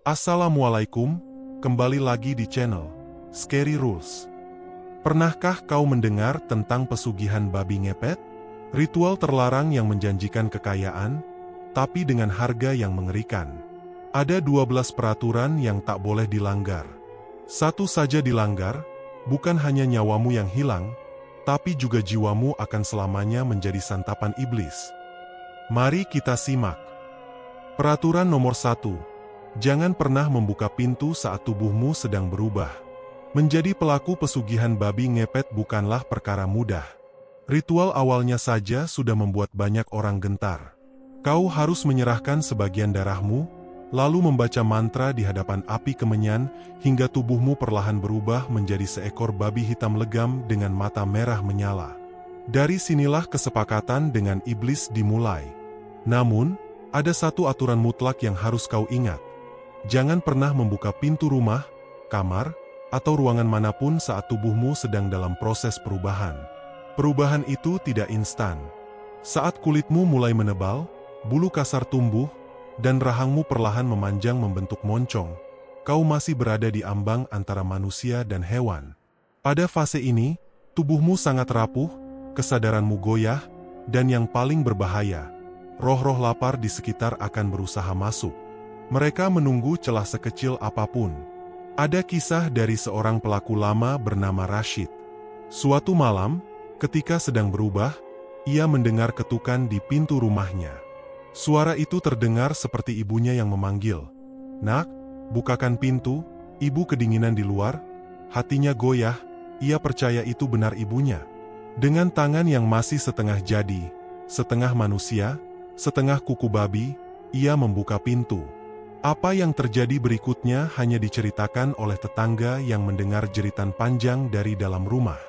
Assalamualaikum, kembali lagi di channel Scary Rules. Pernahkah kau mendengar tentang pesugihan babi ngepet? Ritual terlarang yang menjanjikan kekayaan, tapi dengan harga yang mengerikan. Ada 12 peraturan yang tak boleh dilanggar. Satu saja dilanggar, bukan hanya nyawamu yang hilang, tapi juga jiwamu akan selamanya menjadi santapan iblis. Mari kita simak. Peraturan nomor 1. Jangan pernah membuka pintu saat tubuhmu sedang berubah. Menjadi pelaku pesugihan babi ngepet bukanlah perkara mudah. Ritual awalnya saja sudah membuat banyak orang gentar. Kau harus menyerahkan sebagian darahmu, lalu membaca mantra di hadapan api kemenyan hingga tubuhmu perlahan berubah menjadi seekor babi hitam legam dengan mata merah menyala. Dari sinilah kesepakatan dengan iblis dimulai. Namun, ada satu aturan mutlak yang harus kau ingat. Jangan pernah membuka pintu rumah, kamar, atau ruangan manapun saat tubuhmu sedang dalam proses perubahan. Perubahan itu tidak instan. Saat kulitmu mulai menebal, bulu kasar tumbuh, dan rahangmu perlahan memanjang membentuk moncong, kau masih berada di ambang antara manusia dan hewan. Pada fase ini, tubuhmu sangat rapuh, kesadaranmu goyah, dan yang paling berbahaya, roh-roh lapar di sekitar akan berusaha masuk. Mereka menunggu celah sekecil apapun. Ada kisah dari seorang pelaku lama bernama Rashid. Suatu malam, ketika sedang berubah, ia mendengar ketukan di pintu rumahnya. Suara itu terdengar seperti ibunya yang memanggil, "Nak, bukakan pintu." Ibu kedinginan di luar, hatinya goyah, ia percaya itu benar ibunya. Dengan tangan yang masih setengah jadi, setengah manusia, setengah kuku babi, ia membuka pintu. Apa yang terjadi berikutnya hanya diceritakan oleh tetangga yang mendengar jeritan panjang dari dalam rumah.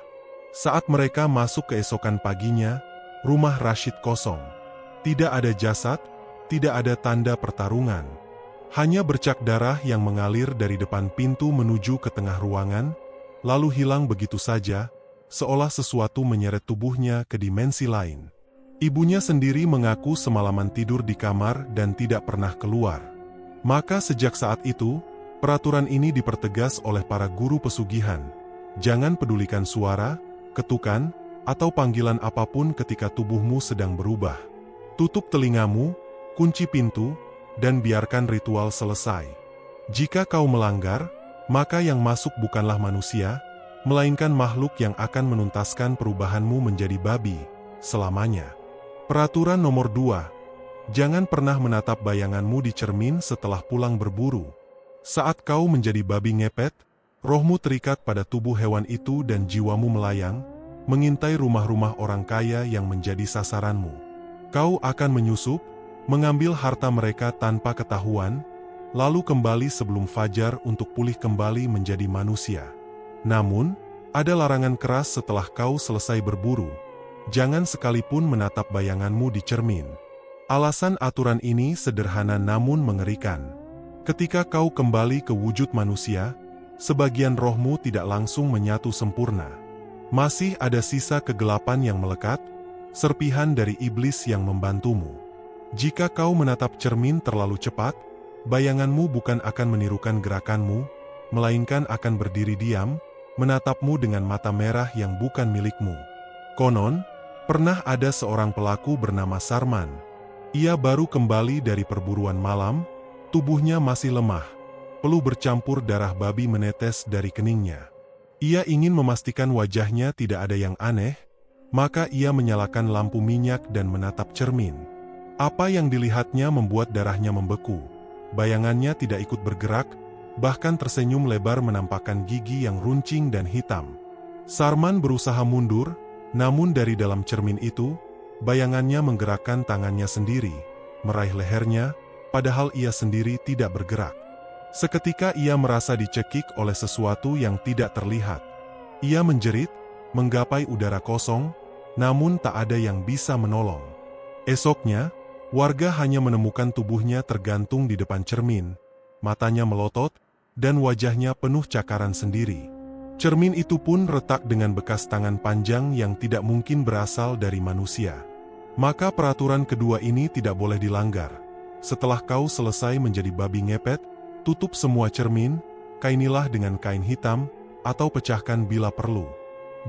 Saat mereka masuk keesokan paginya, rumah Rashid kosong. Tidak ada jasad, tidak ada tanda pertarungan. Hanya bercak darah yang mengalir dari depan pintu menuju ke tengah ruangan, lalu hilang begitu saja, seolah sesuatu menyeret tubuhnya ke dimensi lain. Ibunya sendiri mengaku semalaman tidur di kamar dan tidak pernah keluar. Maka sejak saat itu, peraturan ini dipertegas oleh para guru pesugihan. Jangan pedulikan suara, ketukan, atau panggilan apapun ketika tubuhmu sedang berubah. Tutup telingamu, kunci pintu, dan biarkan ritual selesai. Jika kau melanggar, maka yang masuk bukanlah manusia, melainkan makhluk yang akan menuntaskan perubahanmu menjadi babi selamanya. Peraturan nomor 2. Jangan pernah menatap bayanganmu di cermin setelah pulang berburu. Saat kau menjadi babi ngepet, rohmu terikat pada tubuh hewan itu dan jiwamu melayang, mengintai rumah-rumah orang kaya yang menjadi sasaranmu. Kau akan menyusup, mengambil harta mereka tanpa ketahuan, lalu kembali sebelum fajar untuk pulih kembali menjadi manusia. Namun, ada larangan keras setelah kau selesai berburu. Jangan sekalipun menatap bayanganmu di cermin. Alasan aturan ini sederhana namun mengerikan. Ketika kau kembali ke wujud manusia, sebagian rohmu tidak langsung menyatu sempurna. Masih ada sisa kegelapan yang melekat, serpihan dari iblis yang membantumu. Jika kau menatap cermin terlalu cepat, bayanganmu bukan akan menirukan gerakanmu, melainkan akan berdiri diam, menatapmu dengan mata merah yang bukan milikmu. Konon, pernah ada seorang pelaku bernama Sarman. Ia baru kembali dari perburuan malam, tubuhnya masih lemah, peluh bercampur darah babi menetes dari keningnya. Ia ingin memastikan wajahnya tidak ada yang aneh, maka ia menyalakan lampu minyak dan menatap cermin. Apa yang dilihatnya membuat darahnya membeku. Bayangannya tidak ikut bergerak, bahkan tersenyum lebar menampakkan gigi yang runcing dan hitam. Sarman berusaha mundur, namun dari dalam cermin itu, bayangannya menggerakkan tangannya sendiri, meraih lehernya, padahal ia sendiri tidak bergerak. Seketika ia merasa dicekik oleh sesuatu yang tidak terlihat. Ia menjerit, menggapai udara kosong, namun tak ada yang bisa menolong. Esoknya, warga hanya menemukan tubuhnya tergantung di depan cermin, matanya melotot, dan wajahnya penuh cakaran sendiri. Cermin itu pun retak dengan bekas tangan panjang yang tidak mungkin berasal dari manusia. Maka peraturan kedua ini tidak boleh dilanggar. Setelah kau selesai menjadi babi ngepet, Tutup semua cermin, kainilah dengan kain hitam, atau pecahkan bila perlu.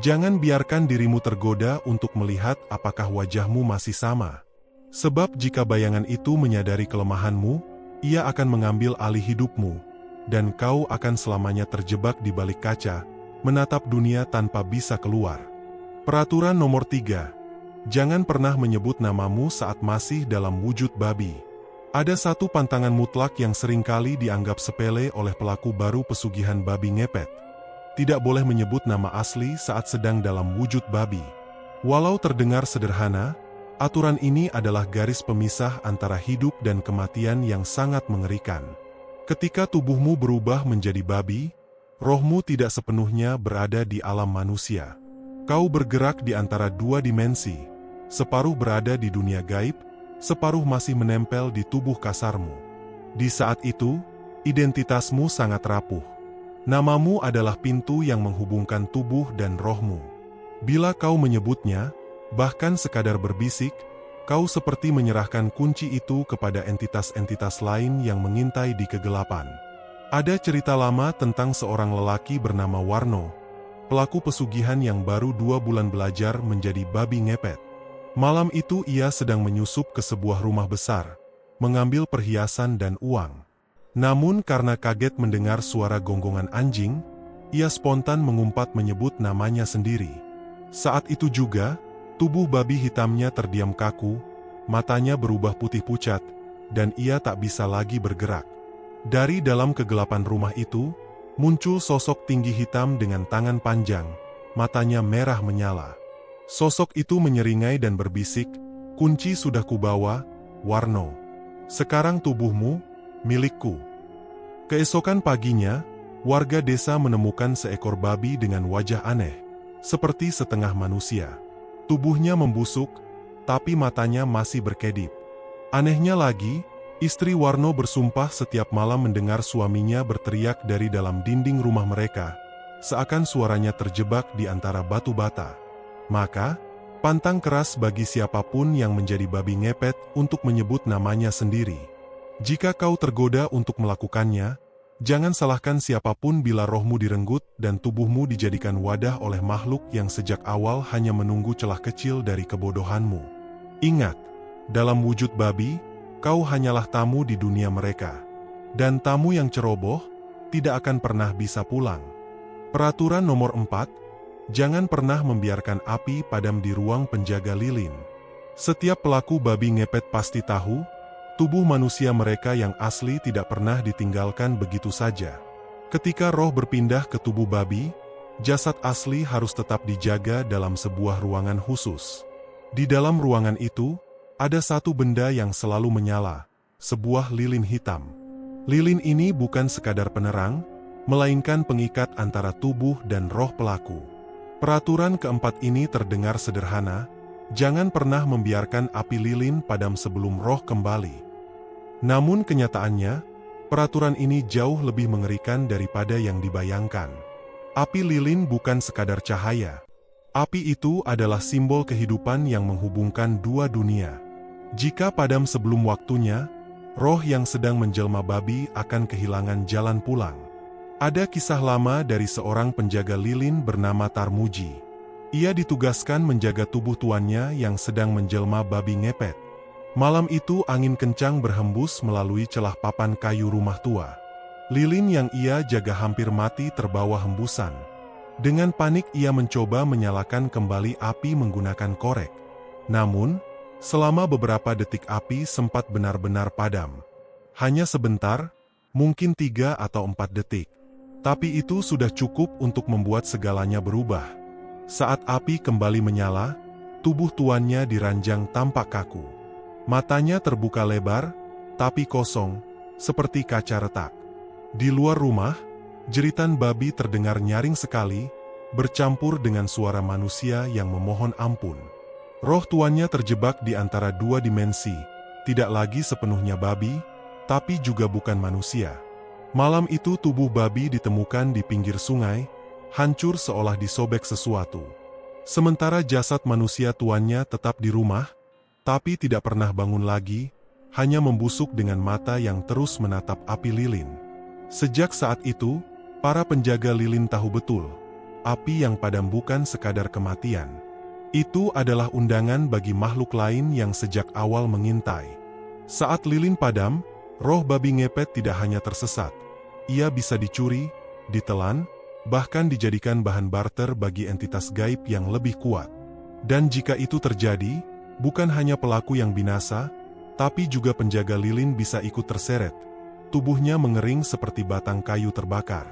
Jangan biarkan dirimu tergoda untuk melihat apakah wajahmu masih sama. Sebab jika bayangan itu menyadari kelemahanmu, ia akan mengambil alih hidupmu, dan kau akan selamanya terjebak di balik kaca, menatap dunia tanpa bisa keluar. Peraturan nomor 3. Jangan pernah menyebut namamu saat masih dalam wujud babi. Ada satu pantangan mutlak yang seringkali dianggap sepele oleh pelaku baru pesugihan babi ngepet. Tidak boleh menyebut nama asli saat sedang dalam wujud babi. Walau terdengar sederhana, aturan ini adalah garis pemisah antara hidup dan kematian yang sangat mengerikan. Ketika tubuhmu berubah menjadi babi, rohmu tidak sepenuhnya berada di alam manusia. Kau bergerak di antara dua dimensi, separuh berada di dunia gaib, separuh masih menempel di tubuh kasarmu. Di saat itu, identitasmu sangat rapuh. Namamu adalah pintu yang menghubungkan tubuh dan rohmu. Bila kau menyebutnya, bahkan sekadar berbisik, kau seperti menyerahkan kunci itu kepada entitas-entitas lain yang mengintai di kegelapan. Ada cerita lama tentang seorang lelaki bernama Warno, pelaku pesugihan yang baru 2 bulan belajar menjadi babi ngepet. Malam itu ia sedang menyusup ke sebuah rumah besar, mengambil perhiasan dan uang. Namun karena kaget mendengar suara gonggongan anjing, ia spontan mengumpat menyebut namanya sendiri. Saat itu juga, tubuh babi hitamnya terdiam kaku, matanya berubah putih pucat, dan ia tak bisa lagi bergerak. Dari dalam kegelapan rumah itu, muncul sosok tinggi hitam dengan tangan panjang, matanya merah menyala. Sosok itu menyeringai dan berbisik, "Kunci sudah kubawa, Warno. Sekarang tubuhmu, milikku." Keesokan paginya, warga desa menemukan seekor babi dengan wajah aneh, seperti setengah manusia. Tubuhnya membusuk, tapi matanya masih berkedip. Anehnya lagi, istri Warno bersumpah setiap malam mendengar suaminya berteriak dari dalam dinding rumah mereka, seakan suaranya terjebak di antara batu bata. Maka, pantang keras bagi siapapun yang menjadi babi ngepet untuk menyebut namanya sendiri. Jika kau tergoda untuk melakukannya, jangan salahkan siapapun bila rohmu direnggut dan tubuhmu dijadikan wadah oleh makhluk yang sejak awal hanya menunggu celah kecil dari kebodohanmu. Ingat, dalam wujud babi, kau hanyalah tamu di dunia mereka. Dan tamu yang ceroboh, tidak akan pernah bisa pulang. Peraturan nomor 4. Jangan pernah membiarkan api padam di ruang penjaga lilin. Setiap pelaku babi ngepet pasti tahu, tubuh manusia mereka yang asli tidak pernah ditinggalkan begitu saja. Ketika roh berpindah ke tubuh babi, jasad asli harus tetap dijaga dalam sebuah ruangan khusus. Di dalam ruangan itu, ada satu benda yang selalu menyala, sebuah lilin hitam. Lilin ini bukan sekadar penerang, melainkan pengikat antara tubuh dan roh pelaku. Peraturan keempat ini terdengar sederhana, jangan pernah membiarkan api lilin padam sebelum roh kembali. Namun kenyataannya, peraturan ini jauh lebih mengerikan daripada yang dibayangkan. Api lilin bukan sekadar cahaya. Api itu adalah simbol kehidupan yang menghubungkan dua dunia. Jika padam sebelum waktunya, roh yang sedang menjelma babi akan kehilangan jalan pulang. Ada kisah lama dari seorang penjaga lilin bernama Tarmuji. Ia ditugaskan menjaga tubuh tuannya yang sedang menjelma babi ngepet. Malam itu angin kencang berhembus melalui celah papan kayu rumah tua. Lilin yang ia jaga hampir mati terbawa hembusan. Dengan panik ia mencoba menyalakan kembali api menggunakan korek. Namun, selama beberapa detik api sempat benar-benar padam. Hanya sebentar, mungkin 3 atau 4 detik. Tapi itu sudah cukup untuk membuat segalanya berubah. Saat api kembali menyala, tubuh tuannya diranjang tampak kaku. Matanya terbuka lebar, tapi kosong, seperti kaca retak. Di luar rumah, jeritan babi terdengar nyaring sekali, bercampur dengan suara manusia yang memohon ampun. Roh tuannya terjebak di antara dua dimensi, tidak lagi sepenuhnya babi, tapi juga bukan manusia. Malam itu tubuh babi ditemukan di pinggir sungai, hancur seolah disobek sesuatu. Sementara jasad manusia tuannya tetap di rumah, tapi tidak pernah bangun lagi, hanya membusuk dengan mata yang terus menatap api lilin. Sejak saat itu, para penjaga lilin tahu betul, api yang padam bukan sekadar kematian. Itu adalah undangan bagi makhluk lain yang sejak awal mengintai. Saat lilin padam, roh babi ngepet tidak hanya tersesat. Ia bisa dicuri, ditelan, bahkan dijadikan bahan barter bagi entitas gaib yang lebih kuat. Dan jika itu terjadi, bukan hanya pelaku yang binasa, tapi juga penjaga lilin bisa ikut terseret. Tubuhnya mengering seperti batang kayu terbakar.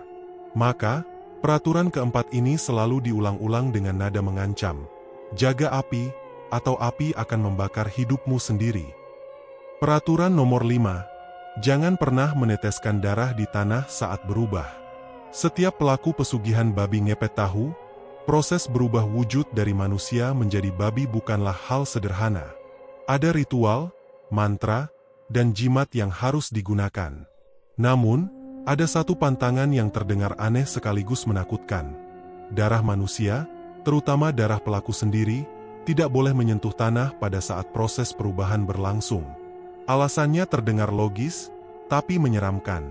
Maka, peraturan keempat ini selalu diulang-ulang dengan nada mengancam. Jaga api, atau api akan membakar hidupmu sendiri. Peraturan nomor 5. Jangan pernah meneteskan darah di tanah saat berubah. Setiap pelaku pesugihan babi ngepet tahu, proses berubah wujud dari manusia menjadi babi bukanlah hal sederhana. Ada ritual, mantra, dan jimat yang harus digunakan. Namun, ada satu pantangan yang terdengar aneh sekaligus menakutkan. Darah manusia, terutama darah pelaku sendiri, tidak boleh menyentuh tanah pada saat proses perubahan berlangsung. Alasannya terdengar logis, tapi menyeramkan.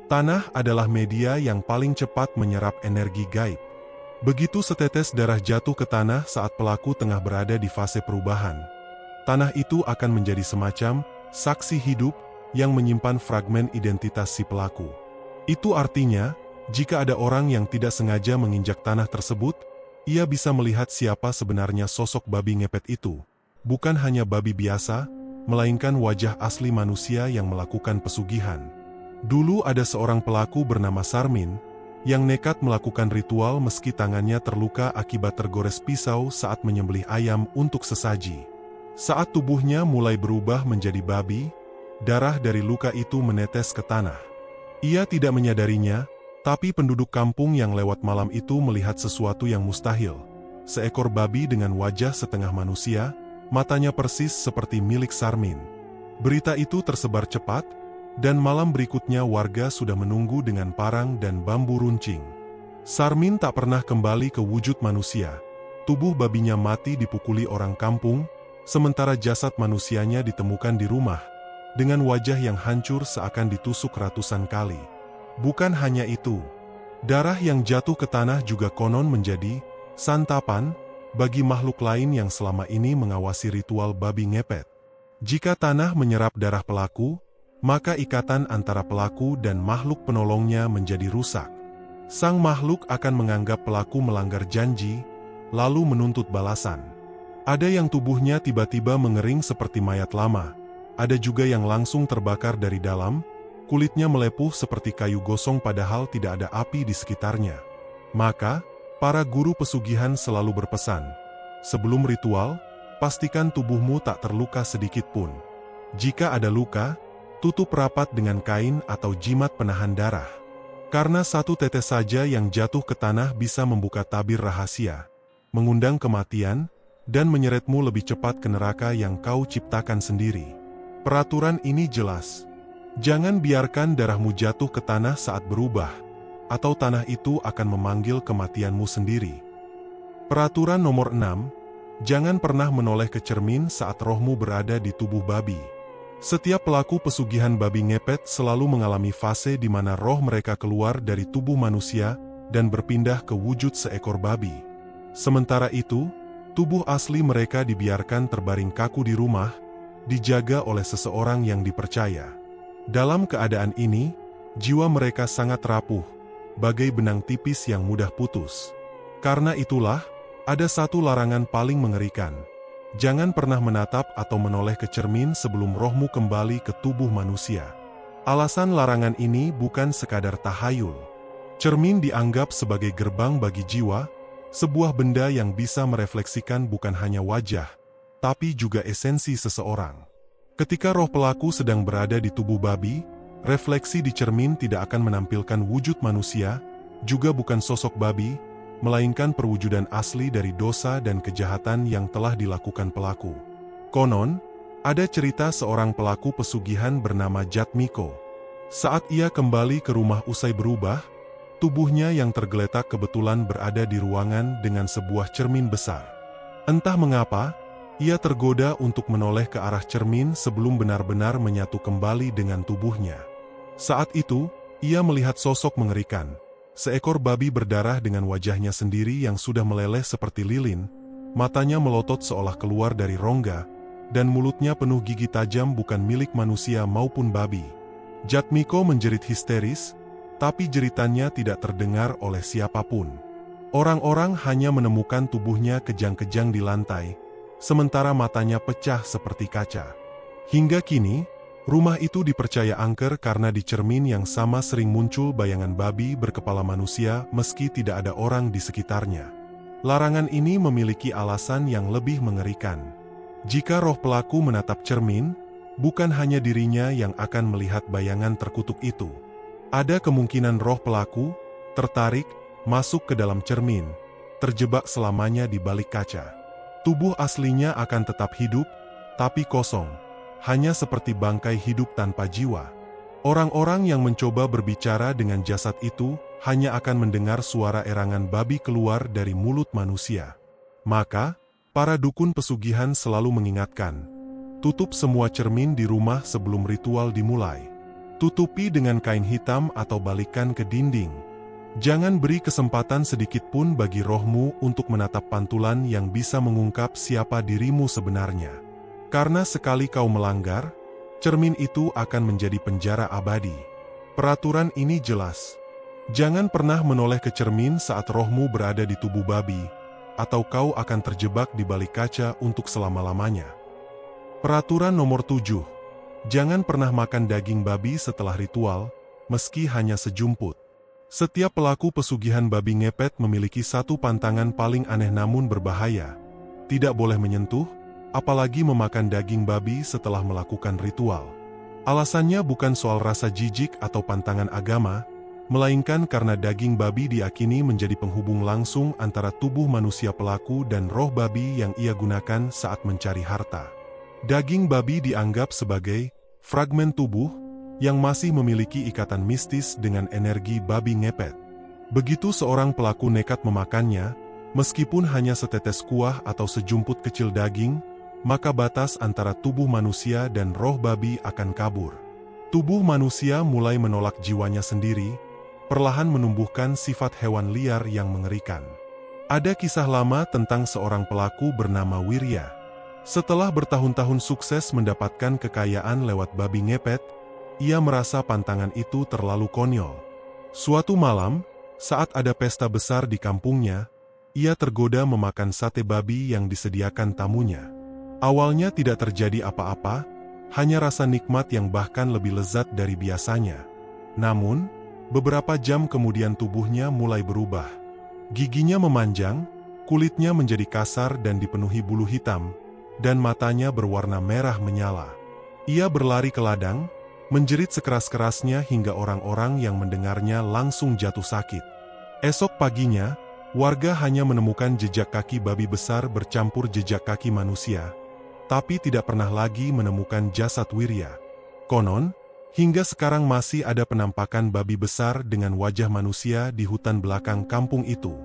Tanah adalah media yang paling cepat menyerap energi gaib. Begitu setetes darah jatuh ke tanah saat pelaku tengah berada di fase perubahan, tanah itu akan menjadi semacam saksi hidup yang menyimpan fragmen identitas si pelaku. Itu artinya, jika ada orang yang tidak sengaja menginjak tanah tersebut, ia bisa melihat siapa sebenarnya sosok babi ngepet itu. Bukan hanya babi biasa, melainkan wajah asli manusia yang melakukan pesugihan. Dulu ada seorang pelaku bernama Sarmin, yang nekat melakukan ritual meski tangannya terluka akibat tergores pisau saat menyembelih ayam untuk sesaji. Saat tubuhnya mulai berubah menjadi babi, darah dari luka itu menetes ke tanah. Ia tidak menyadarinya, tapi penduduk kampung yang lewat malam itu melihat sesuatu yang mustahil. Seekor babi dengan wajah setengah manusia, matanya persis seperti milik Sarmin. Berita itu tersebar cepat, dan malam berikutnya warga sudah menunggu dengan parang dan bambu runcing. Sarmin tak pernah kembali ke wujud manusia. Tubuh babinya mati dipukuli orang kampung, sementara jasad manusianya ditemukan di rumah, dengan wajah yang hancur seakan ditusuk ratusan kali. Bukan hanya itu, darah yang jatuh ke tanah juga konon menjadi santapan bagi makhluk lain yang selama ini mengawasi ritual babi ngepet. Jika tanah menyerap darah pelaku, maka ikatan antara pelaku dan makhluk penolongnya menjadi rusak. Sang makhluk akan menganggap pelaku melanggar janji, lalu menuntut balasan. Ada yang tubuhnya tiba-tiba mengering seperti mayat lama, ada juga yang langsung terbakar dari dalam, kulitnya melepuh seperti kayu gosong padahal tidak ada api di sekitarnya. Maka, para guru pesugihan selalu berpesan, sebelum ritual, pastikan tubuhmu tak terluka sedikit pun. Jika ada luka, tutup rapat dengan kain atau jimat penahan darah. Karena satu tetes saja yang jatuh ke tanah bisa membuka tabir rahasia, mengundang kematian, dan menyeretmu lebih cepat ke neraka yang kau ciptakan sendiri. Peraturan ini jelas. Jangan biarkan darahmu jatuh ke tanah saat berubah, atau tanah itu akan memanggil kematianmu sendiri. Peraturan nomor 6. Jangan pernah menoleh ke cermin saat rohmu berada di tubuh babi. Setiap pelaku pesugihan babi ngepet selalu mengalami fase di mana roh mereka keluar dari tubuh manusia dan berpindah ke wujud seekor babi. Sementara itu, tubuh asli mereka dibiarkan terbaring kaku di rumah, dijaga oleh seseorang yang dipercaya. Dalam keadaan ini, jiwa mereka sangat rapuh, bagai benang tipis yang mudah putus. Karena itulah, ada satu larangan paling mengerikan. Jangan pernah menatap atau menoleh ke cermin sebelum rohmu kembali ke tubuh manusia. Alasan larangan ini bukan sekadar tahayul. Cermin dianggap sebagai gerbang bagi jiwa, sebuah benda yang bisa merefleksikan bukan hanya wajah, tapi juga esensi seseorang. Ketika roh pelaku sedang berada di tubuh babi, refleksi di cermin tidak akan menampilkan wujud manusia, juga bukan sosok babi, melainkan perwujudan asli dari dosa dan kejahatan yang telah dilakukan pelaku. Konon, ada cerita seorang pelaku pesugihan bernama Jatmiko. Saat ia kembali ke rumah usai berubah, tubuhnya yang tergeletak kebetulan berada di ruangan dengan sebuah cermin besar. Entah mengapa, ia tergoda untuk menoleh ke arah cermin sebelum benar-benar menyatu kembali dengan tubuhnya. Saat itu, Ia melihat sosok mengerikan. Seekor babi berdarah dengan wajahnya sendiri yang sudah meleleh seperti lilin, matanya melotot seolah keluar dari rongga, dan mulutnya penuh gigi tajam bukan milik manusia maupun babi. Jatmiko menjerit histeris, tapi jeritannya tidak terdengar oleh siapapun. Orang-orang hanya menemukan tubuhnya kejang-kejang di lantai, sementara matanya pecah seperti kaca. Hingga kini, rumah itu dipercaya angker karena di cermin yang sama sering muncul bayangan babi berkepala manusia meski tidak ada orang di sekitarnya. Larangan ini memiliki alasan yang lebih mengerikan. Jika roh pelaku menatap cermin, bukan hanya dirinya yang akan melihat bayangan terkutuk itu. Ada kemungkinan roh pelaku tertarik, masuk ke dalam cermin, terjebak selamanya di balik kaca. Tubuh aslinya akan tetap hidup, tapi kosong, hanya seperti bangkai hidup tanpa jiwa. Orang-orang yang mencoba berbicara dengan jasad itu hanya akan mendengar suara erangan babi keluar dari mulut manusia. Maka, para dukun pesugihan selalu mengingatkan, tutup semua cermin di rumah sebelum ritual dimulai. Tutupi dengan kain hitam atau balikan ke dinding. Jangan beri kesempatan sedikit pun bagi rohmu untuk menatap pantulan yang bisa mengungkap siapa dirimu sebenarnya. Karena sekali kau melanggar, cermin itu akan menjadi penjara abadi. Peraturan ini jelas. Jangan pernah menoleh ke cermin saat rohmu berada di tubuh babi, atau kau akan terjebak di balik kaca untuk selama-lamanya. Peraturan nomor 7. Jangan pernah makan daging babi setelah ritual, meski hanya sejumput. Setiap pelaku pesugihan babi ngepet memiliki satu pantangan paling aneh namun berbahaya. Tidak boleh menyentuh, apalagi memakan daging babi setelah melakukan ritual. Alasannya bukan soal rasa jijik atau pantangan agama, melainkan karena daging babi diyakini menjadi penghubung langsung antara tubuh manusia pelaku dan roh babi yang ia gunakan saat mencari harta. Daging babi dianggap sebagai fragmen tubuh yang masih memiliki ikatan mistis dengan energi babi ngepet. Begitu seorang pelaku nekat memakannya, meskipun hanya setetes kuah atau sejumput kecil daging, maka batas antara tubuh manusia dan roh babi akan kabur. Tubuh manusia mulai menolak jiwanya sendiri, perlahan menumbuhkan sifat hewan liar yang mengerikan. Ada kisah lama tentang seorang pelaku bernama Wirya. Setelah bertahun-tahun sukses mendapatkan kekayaan lewat babi ngepet, ia merasa pantangan itu terlalu konyol. Suatu malam, saat ada pesta besar di kampungnya, ia tergoda memakan sate babi yang disediakan tamunya. Awalnya tidak terjadi apa-apa, hanya rasa nikmat yang bahkan lebih lezat dari biasanya. Namun, beberapa jam kemudian tubuhnya mulai berubah. Giginya memanjang, kulitnya menjadi kasar dan dipenuhi bulu hitam, dan matanya berwarna merah menyala. Ia berlari ke ladang, menjerit sekeras-kerasnya hingga orang-orang yang mendengarnya langsung jatuh sakit. Esok paginya, warga hanya menemukan jejak kaki babi besar bercampur jejak kaki manusia, tapi tidak pernah lagi menemukan jasad Wirya. Konon, hingga sekarang masih ada penampakan babi besar dengan wajah manusia di hutan belakang kampung itu.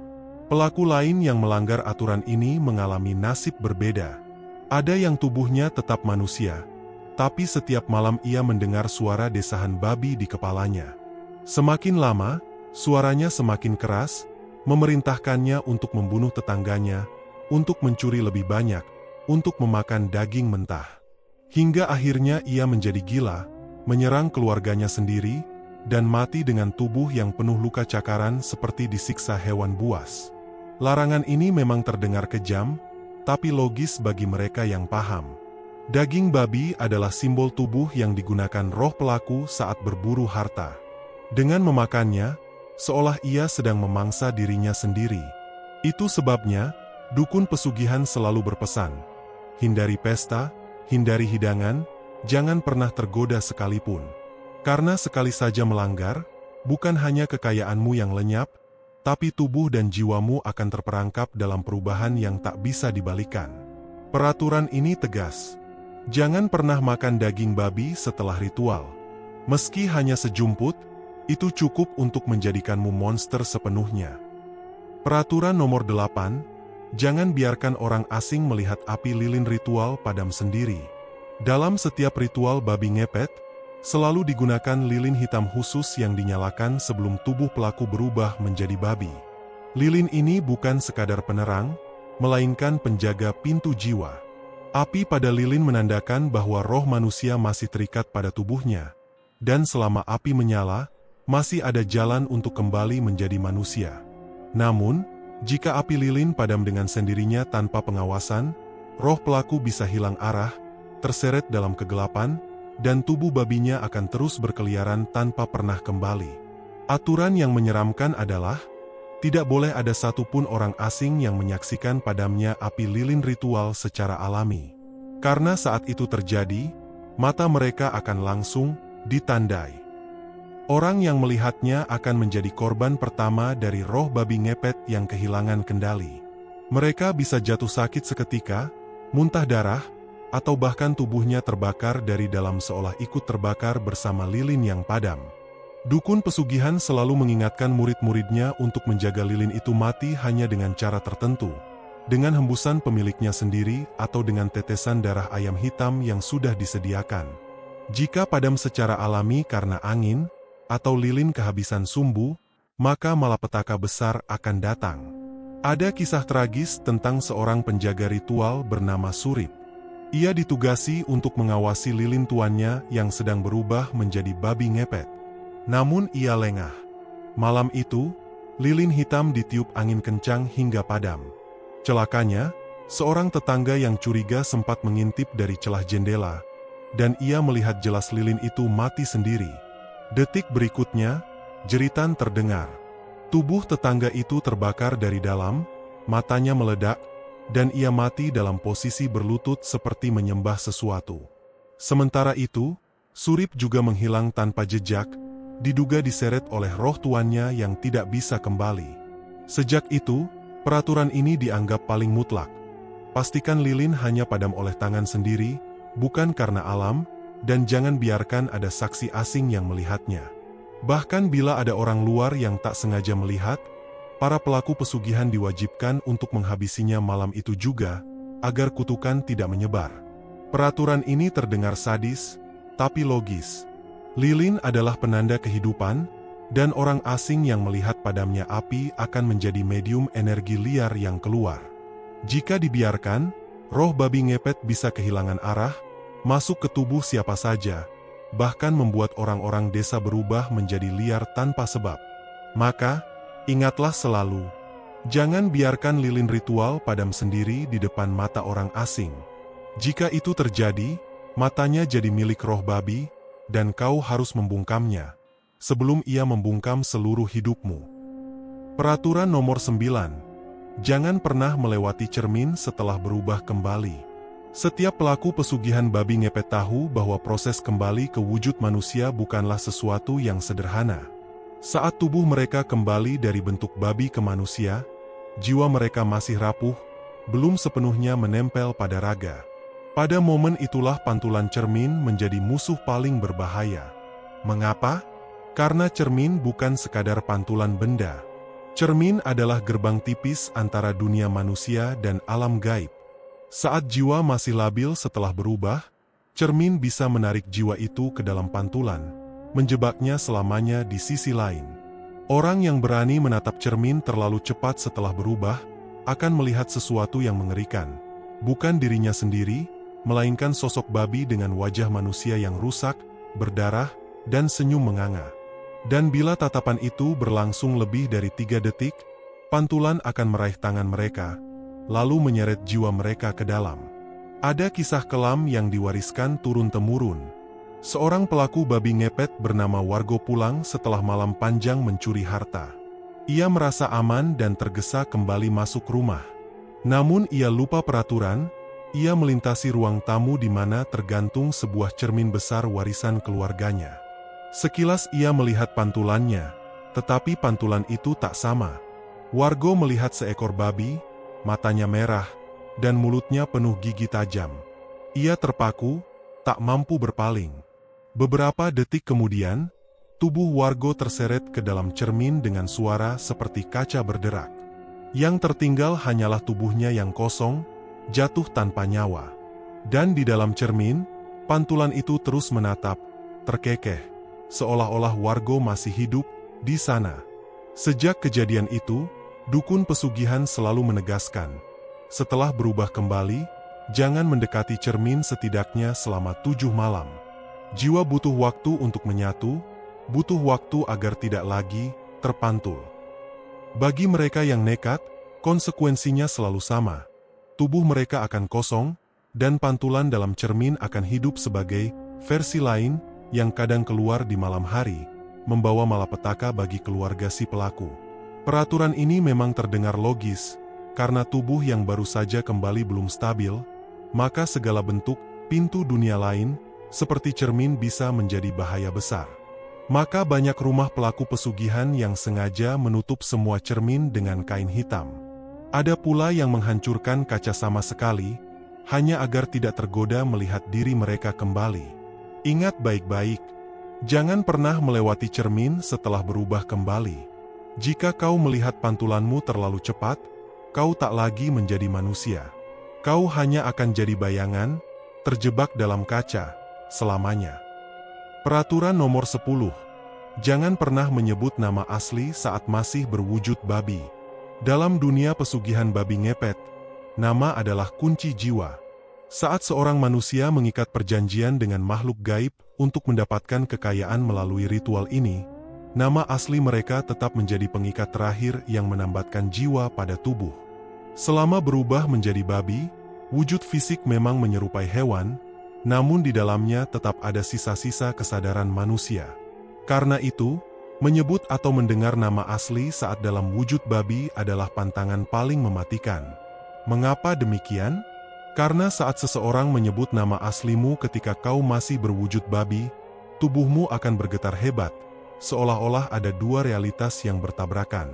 Pelaku lain yang melanggar aturan ini mengalami nasib berbeda. Ada yang tubuhnya tetap manusia, tapi setiap malam ia mendengar suara desahan babi di kepalanya. Semakin lama, suaranya semakin keras, memerintahkannya untuk membunuh tetangganya, untuk mencuri lebih banyak, untuk memakan daging mentah. Hingga akhirnya ia menjadi gila, menyerang keluarganya sendiri, dan mati dengan tubuh yang penuh luka cakaran seperti disiksa hewan buas. Larangan ini memang terdengar kejam, tapi logis bagi mereka yang paham. Daging babi adalah simbol tubuh yang digunakan roh pelaku saat berburu harta. Dengan memakannya, seolah ia sedang memangsa dirinya sendiri. Itu sebabnya, dukun pesugihan selalu berpesan, hindari pesta, hindari hidangan, jangan pernah tergoda sekalipun. Karena sekali saja melanggar, bukan hanya kekayaanmu yang lenyap, tapi tubuh dan jiwamu akan terperangkap dalam perubahan yang tak bisa dibalikan. Peraturan ini tegas. Jangan pernah makan daging babi setelah ritual. Meski hanya sejumput, itu cukup untuk menjadikanmu monster sepenuhnya. Peraturan nomor 8, jangan biarkan orang asing melihat api lilin ritual padam sendiri. Dalam setiap ritual babi ngepet, Selalu digunakan lilin hitam khusus yang dinyalakan sebelum tubuh pelaku berubah menjadi babi. Lilin ini bukan sekadar penerang, melainkan penjaga pintu jiwa. Api pada lilin menandakan bahwa roh manusia masih terikat pada tubuhnya, dan selama api menyala, masih ada jalan untuk kembali menjadi manusia. Namun, jika api lilin padam dengan sendirinya tanpa pengawasan, roh pelaku bisa hilang arah, terseret dalam kegelapan, dan tubuh babinya akan terus berkeliaran tanpa pernah kembali. Aturan yang menyeramkan adalah, tidak boleh ada satupun orang asing yang menyaksikan padamnya api lilin ritual secara alami. Karena saat itu terjadi, mata mereka akan langsung ditandai. Orang yang melihatnya akan menjadi korban pertama dari roh babi ngepet yang kehilangan kendali. Mereka bisa jatuh sakit seketika, muntah darah, atau bahkan tubuhnya terbakar dari dalam seolah ikut terbakar bersama lilin yang padam. Dukun pesugihan selalu mengingatkan murid-muridnya untuk menjaga lilin itu mati hanya dengan cara tertentu, dengan hembusan pemiliknya sendiri atau dengan tetesan darah ayam hitam yang sudah disediakan. Jika padam secara alami karena angin, atau lilin kehabisan sumbu, maka malapetaka besar akan datang. Ada kisah tragis tentang seorang penjaga ritual bernama Surip. Ia ditugasi untuk mengawasi lilin tuannya yang sedang berubah menjadi babi ngepet. Namun ia lengah. Malam itu, lilin hitam ditiup angin kencang hingga padam. Celakanya, seorang tetangga yang curiga sempat mengintip dari celah jendela, dan ia melihat jelas lilin itu mati sendiri. Detik berikutnya, jeritan terdengar. Tubuh tetangga itu terbakar dari dalam, matanya meledak, dan ia mati dalam posisi berlutut seperti menyembah sesuatu. Sementara itu, Surip juga menghilang tanpa jejak, diduga diseret oleh roh tuannya yang tidak bisa kembali. Sejak itu, peraturan ini dianggap paling mutlak. Pastikan lilin hanya padam oleh tangan sendiri, bukan karena alam, dan jangan biarkan ada saksi asing yang melihatnya. Bahkan bila ada orang luar yang tak sengaja melihat, para pelaku pesugihan diwajibkan untuk menghabisinya malam itu juga, agar kutukan tidak menyebar. Peraturan ini terdengar sadis, tapi logis. Lilin adalah penanda kehidupan, dan orang asing yang melihat padamnya api akan menjadi medium energi liar yang keluar. Jika dibiarkan, roh babi ngepet bisa kehilangan arah, masuk ke tubuh siapa saja, bahkan membuat orang-orang desa berubah menjadi liar tanpa sebab. Maka, ingatlah selalu, jangan biarkan lilin ritual padam sendiri di depan mata orang asing. Jika itu terjadi, matanya jadi milik roh babi, dan kau harus membungkamnya, sebelum ia membungkam seluruh hidupmu. Peraturan nomor 9. Jangan pernah melewati cermin setelah berubah kembali. Setiap pelaku pesugihan babi ngepet tahu bahwa proses kembali ke wujud manusia bukanlah sesuatu yang sederhana. Saat tubuh mereka kembali dari bentuk babi ke manusia, jiwa mereka masih rapuh, belum sepenuhnya menempel pada raga. Pada momen itulah pantulan cermin menjadi musuh paling berbahaya. Mengapa? Karena cermin bukan sekadar pantulan benda. Cermin adalah gerbang tipis antara dunia manusia dan alam gaib. Saat jiwa masih labil setelah berubah, cermin bisa menarik jiwa itu ke dalam pantulan, menjebaknya selamanya di sisi lain. Orang yang berani menatap cermin terlalu cepat setelah berubah, akan melihat sesuatu yang mengerikan. Bukan dirinya sendiri, melainkan sosok babi dengan wajah manusia yang rusak, berdarah, dan senyum menganga. Dan bila tatapan itu berlangsung lebih dari 3 detik, pantulan akan meraih tangan mereka, lalu menyeret jiwa mereka ke dalam. Ada kisah kelam yang diwariskan turun-temurun. Seorang pelaku babi ngepet bernama Wargo pulang setelah malam panjang mencuri harta. Ia merasa aman dan tergesa kembali masuk rumah. Namun ia lupa peraturan, ia melintasi ruang tamu di mana tergantung sebuah cermin besar warisan keluarganya. Sekilas ia melihat pantulannya, tetapi pantulan itu tak sama. Wargo melihat seekor babi, matanya merah, dan mulutnya penuh gigi tajam. Ia terpaku, tak mampu berpaling. Beberapa detik kemudian, tubuh Wargo terseret ke dalam cermin dengan suara seperti kaca berderak. Yang tertinggal hanyalah tubuhnya yang kosong, jatuh tanpa nyawa. Dan di dalam cermin, pantulan itu terus menatap, terkekeh, seolah-olah warga masih hidup di sana. Sejak kejadian itu, dukun pesugihan selalu menegaskan, setelah berubah kembali, jangan mendekati cermin setidaknya selama 7 malam. Jiwa butuh waktu untuk menyatu, butuh waktu agar tidak lagi terpantul. Bagi mereka yang nekat, konsekuensinya selalu sama. Tubuh mereka akan kosong, dan pantulan dalam cermin akan hidup sebagai versi lain yang kadang keluar di malam hari, membawa malapetaka bagi keluarga si pelaku. Peraturan ini memang terdengar logis, karena tubuh yang baru saja kembali belum stabil, maka segala bentuk pintu dunia lain, seperti cermin bisa menjadi bahaya besar. Maka banyak rumah pelaku pesugihan yang sengaja menutup semua cermin dengan kain hitam. Ada pula yang menghancurkan kaca sama sekali, hanya agar tidak tergoda melihat diri mereka kembali. Ingat baik-baik, jangan pernah melewati cermin setelah berubah kembali. Jika kau melihat pantulanmu terlalu cepat, kau tak lagi menjadi manusia. Kau hanya akan jadi bayangan, terjebak dalam kaca, selamanya. Peraturan nomor 10. Jangan pernah menyebut nama asli saat masih berwujud babi. Dalam dunia pesugihan babi ngepet, nama adalah kunci jiwa. Saat seorang manusia mengikat perjanjian dengan makhluk gaib untuk mendapatkan kekayaan melalui ritual ini, nama asli mereka tetap menjadi pengikat terakhir yang menambatkan jiwa pada tubuh. Selama berubah menjadi babi, wujud fisik memang menyerupai hewan, namun di dalamnya tetap ada sisa-sisa kesadaran manusia. Karena itu, menyebut atau mendengar nama asli saat dalam wujud babi adalah pantangan paling mematikan. Mengapa demikian? Karena saat seseorang menyebut nama aslimu ketika kau masih berwujud babi, tubuhmu akan bergetar hebat, seolah-olah ada dua realitas yang bertabrakan.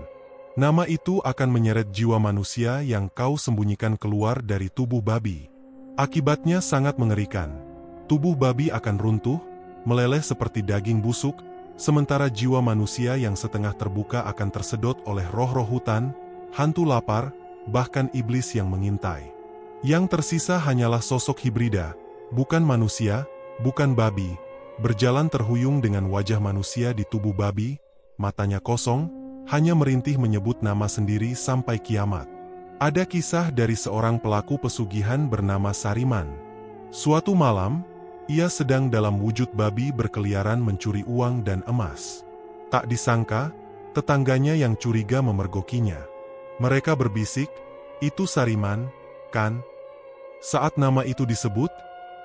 Nama itu akan menyeret jiwa manusia yang kau sembunyikan keluar dari tubuh babi. Akibatnya sangat mengerikan. Tubuh babi akan runtuh, meleleh seperti daging busuk, sementara jiwa manusia yang setengah terbuka akan tersedot oleh roh-roh hutan, hantu lapar, bahkan iblis yang mengintai. Yang tersisa hanyalah sosok hibrida, bukan manusia, bukan babi, berjalan terhuyung dengan wajah manusia di tubuh babi, matanya kosong, hanya merintih menyebut nama sendiri sampai kiamat. Ada kisah dari seorang pelaku pesugihan bernama Sariman. Suatu malam, ia sedang dalam wujud babi berkeliaran mencuri uang dan emas. Tak disangka, tetangganya yang curiga memergokinya. Mereka berbisik, "Itu Sariman, kan?" Saat nama itu disebut,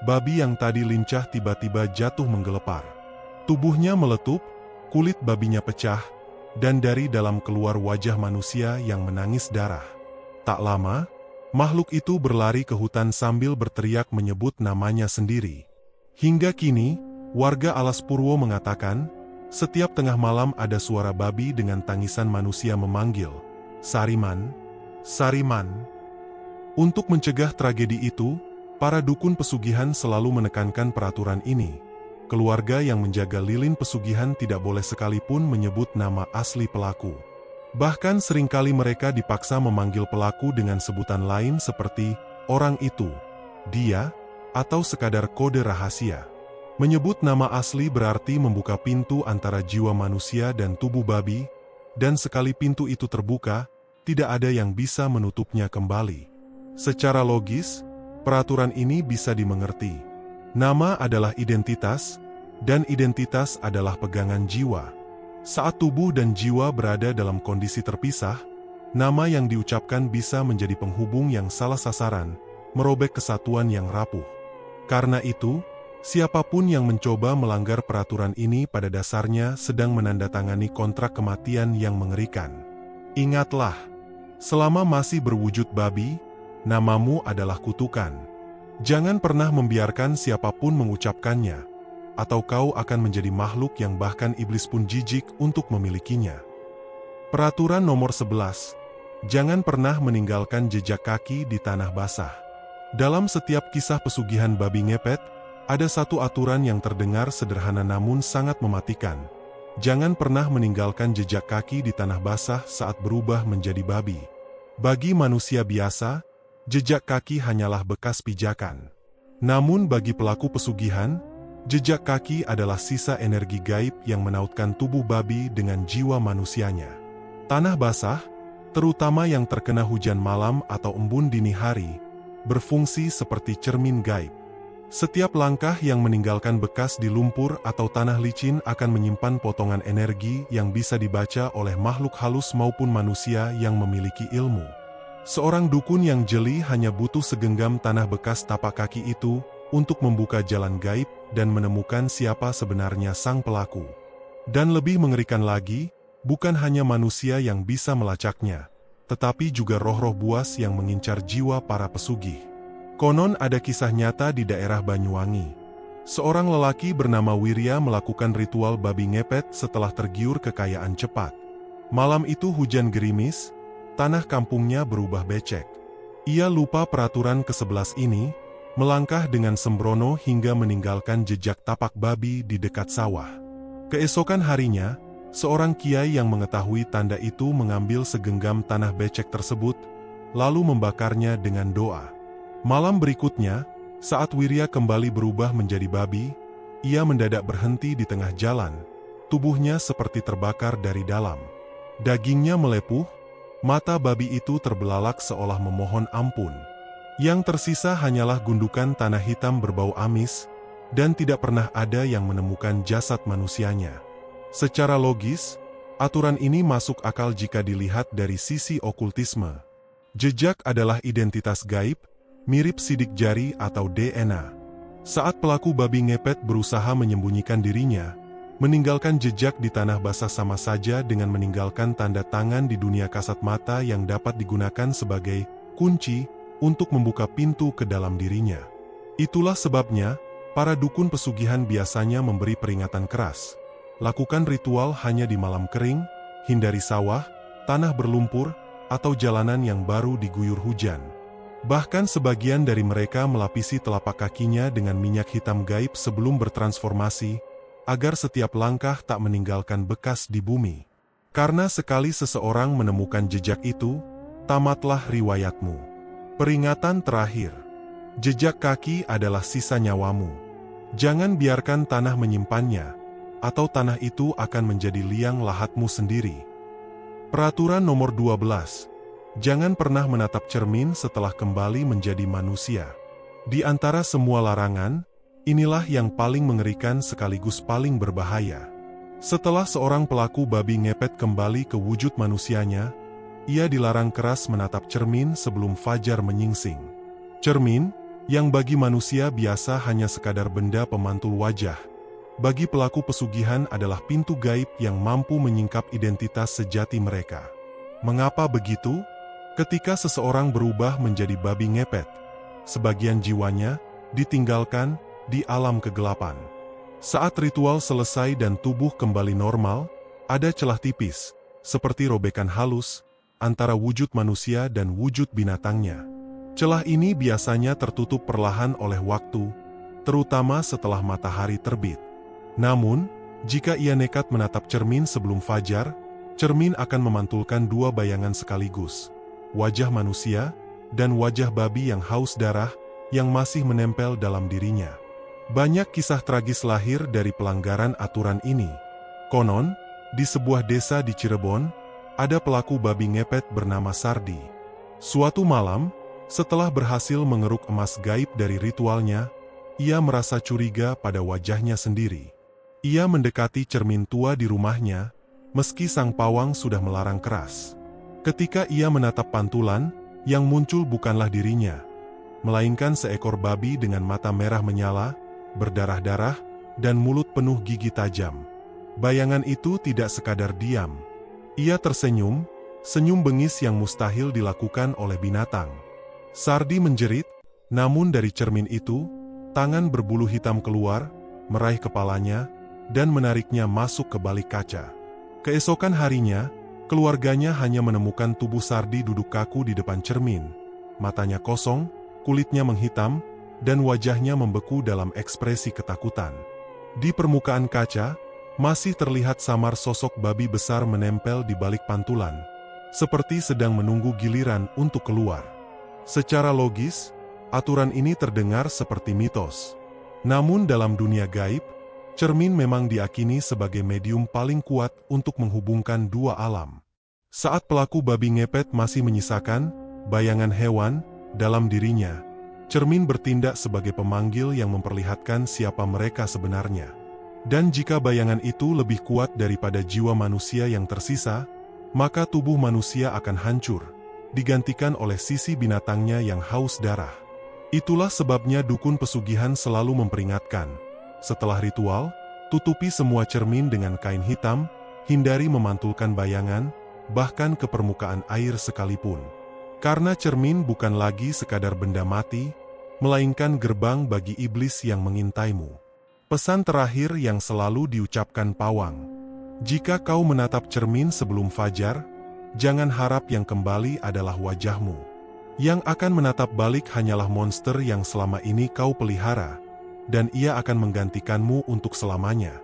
babi yang tadi lincah tiba-tiba jatuh menggelepar. Tubuhnya meletup, kulit babinya pecah, dan dari dalam keluar wajah manusia yang menangis darah. Tak lama, makhluk itu berlari ke hutan sambil berteriak menyebut namanya sendiri. Hingga kini, warga Alas Purwo mengatakan, setiap tengah malam ada suara babi dengan tangisan manusia memanggil, "Sariman, Sariman." Untuk mencegah tragedi itu, para dukun pesugihan selalu menekankan peraturan ini. Keluarga yang menjaga lilin pesugihan tidak boleh sekalipun menyebut nama asli pelaku. Bahkan seringkali mereka dipaksa memanggil pelaku dengan sebutan lain seperti "orang itu", "dia", atau sekadar kode rahasia. Menyebut nama asli berarti membuka pintu antara jiwa manusia dan tubuh babi, dan sekali pintu itu terbuka, tidak ada yang bisa menutupnya kembali. Secara logis, peraturan ini bisa dimengerti. Nama adalah identitas, dan identitas adalah pegangan jiwa. Saat tubuh dan jiwa berada dalam kondisi terpisah, nama yang diucapkan bisa menjadi penghubung yang salah sasaran, merobek kesatuan yang rapuh. Karena itu, siapapun yang mencoba melanggar peraturan ini pada dasarnya sedang menandatangani kontrak kematian yang mengerikan. Ingatlah, selama masih berwujud babi, namamu adalah kutukan. Jangan pernah membiarkan siapapun mengucapkannya, atau kau akan menjadi makhluk yang bahkan iblis pun jijik untuk memilikinya. Peraturan nomor 11. Jangan pernah meninggalkan jejak kaki di tanah basah. Dalam setiap kisah pesugihan babi ngepet, ada satu aturan yang terdengar sederhana namun sangat mematikan. Jangan pernah meninggalkan jejak kaki di tanah basah saat berubah menjadi babi. Bagi manusia biasa, jejak kaki hanyalah bekas pijakan. Namun bagi pelaku pesugihan, Jejak kaki adalah sisa energi gaib yang menautkan tubuh babi dengan jiwa manusianya. Tanah basah, terutama yang terkena hujan malam atau embun dini hari, berfungsi seperti cermin gaib. Setiap langkah yang meninggalkan bekas di lumpur atau tanah licin akan menyimpan potongan energi yang bisa dibaca oleh makhluk halus maupun manusia yang memiliki ilmu. Seorang dukun yang jeli hanya butuh segenggam tanah bekas tapak kaki itu untuk membuka jalan gaib dan menemukan siapa sebenarnya sang pelaku. Dan lebih mengerikan lagi, bukan hanya manusia yang bisa melacaknya, tetapi juga roh-roh buas yang mengincar jiwa para pesugih. Konon ada kisah nyata di daerah Banyuwangi. Seorang lelaki bernama Wirya melakukan ritual babi ngepet setelah tergiur kekayaan cepat. Malam itu hujan gerimis, tanah kampungnya berubah becek. Ia lupa peraturan ke-11 ini, melangkah dengan sembrono hingga meninggalkan jejak tapak babi di dekat sawah. Keesokan harinya, seorang kiai yang mengetahui tanda itu mengambil segenggam tanah becek tersebut, lalu membakarnya dengan doa. Malam berikutnya, saat Wirya kembali berubah menjadi babi, ia mendadak berhenti di tengah jalan, tubuhnya seperti terbakar dari dalam. Dagingnya melepuh, mata babi itu terbelalak seolah memohon ampun. Yang tersisa hanyalah gundukan tanah hitam berbau amis, dan tidak pernah ada yang menemukan jasad manusianya. Secara logis, aturan ini masuk akal jika dilihat dari sisi okultisme. Jejak adalah identitas gaib, mirip sidik jari atau DNA. Saat pelaku babi ngepet berusaha menyembunyikan dirinya, meninggalkan jejak di tanah basah sama saja dengan meninggalkan tanda tangan di dunia kasat mata yang dapat digunakan sebagai kunci untuk membuka pintu ke dalam dirinya. Itulah sebabnya, para dukun pesugihan biasanya memberi peringatan keras. Lakukan ritual hanya di malam kering, hindari sawah, tanah berlumpur, atau jalanan yang baru diguyur hujan. Bahkan sebagian dari mereka melapisi telapak kakinya dengan minyak hitam gaib sebelum bertransformasi, agar setiap langkah tak meninggalkan bekas di bumi. Karena sekali seseorang menemukan jejak itu, tamatlah riwayatmu. Peringatan terakhir. Jejak kaki adalah sisa nyawamu. Jangan biarkan tanah menyimpannya, atau tanah itu akan menjadi liang lahatmu sendiri. Peraturan nomor 12. Jangan pernah menatap cermin setelah kembali menjadi manusia. Di antara semua larangan, inilah yang paling mengerikan sekaligus paling berbahaya. Setelah seorang pelaku babi ngepet kembali ke wujud manusianya, ia dilarang keras menatap cermin sebelum fajar menyingsing. Cermin, yang bagi manusia biasa hanya sekadar benda pemantul wajah, bagi pelaku pesugihan adalah pintu gaib yang mampu menyingkap identitas sejati mereka. Mengapa begitu? Ketika seseorang berubah menjadi babi ngepet, sebagian jiwanya ditinggalkan di alam kegelapan. Saat ritual selesai dan tubuh kembali normal, ada celah tipis, seperti robekan halus, antara wujud manusia dan wujud binatangnya. Celah ini biasanya tertutup perlahan oleh waktu, terutama setelah matahari terbit. Namun, jika ia nekat menatap cermin sebelum fajar, cermin akan memantulkan dua bayangan sekaligus. Wajah manusia, dan wajah babi yang haus darah, yang masih menempel dalam dirinya. Banyak kisah tragis lahir dari pelanggaran aturan ini. Konon, di sebuah desa di Cirebon, ada pelaku babi ngepet bernama Sardi. Suatu malam, setelah berhasil mengeruk emas gaib dari ritualnya, ia merasa curiga pada wajahnya sendiri. Ia mendekati cermin tua di rumahnya, meski sang pawang sudah melarang keras. Ketika ia menatap pantulan, yang muncul bukanlah dirinya, melainkan seekor babi dengan mata merah menyala, berdarah-darah, dan mulut penuh gigi tajam. Bayangan itu tidak sekadar diam. Ia tersenyum, senyum bengis yang mustahil dilakukan oleh binatang. Sardi menjerit, namun dari cermin itu, tangan berbulu hitam keluar, meraih kepalanya, dan menariknya masuk ke balik kaca. Keesokan harinya, keluarganya hanya menemukan tubuh Sardi duduk kaku di depan cermin. Matanya kosong, kulitnya menghitam, dan wajahnya membeku dalam ekspresi ketakutan. Di permukaan kaca, masih terlihat samar sosok babi besar menempel di balik pantulan, seperti sedang menunggu giliran untuk keluar. Secara logis, aturan ini terdengar seperti mitos. Namun dalam dunia gaib, cermin memang diakini sebagai medium paling kuat untuk menghubungkan dua alam. Saat pelaku babi ngepet masih menyisakan bayangan hewan dalam dirinya, cermin bertindak sebagai pemanggil yang memperlihatkan siapa mereka sebenarnya. Dan jika bayangan itu lebih kuat daripada jiwa manusia yang tersisa, maka tubuh manusia akan hancur, digantikan oleh sisi binatangnya yang haus darah. Itulah sebabnya dukun pesugihan selalu memperingatkan, setelah ritual, tutupi semua cermin dengan kain hitam, hindari memantulkan bayangan, bahkan ke permukaan air sekalipun. Karena cermin bukan lagi sekadar benda mati, melainkan gerbang bagi iblis yang mengintaimu. Pesan terakhir yang selalu diucapkan pawang. Jika kau menatap cermin sebelum fajar, jangan harap yang kembali adalah wajahmu. Yang akan menatap balik hanyalah monster yang selama ini kau pelihara, dan ia akan menggantikanmu untuk selamanya.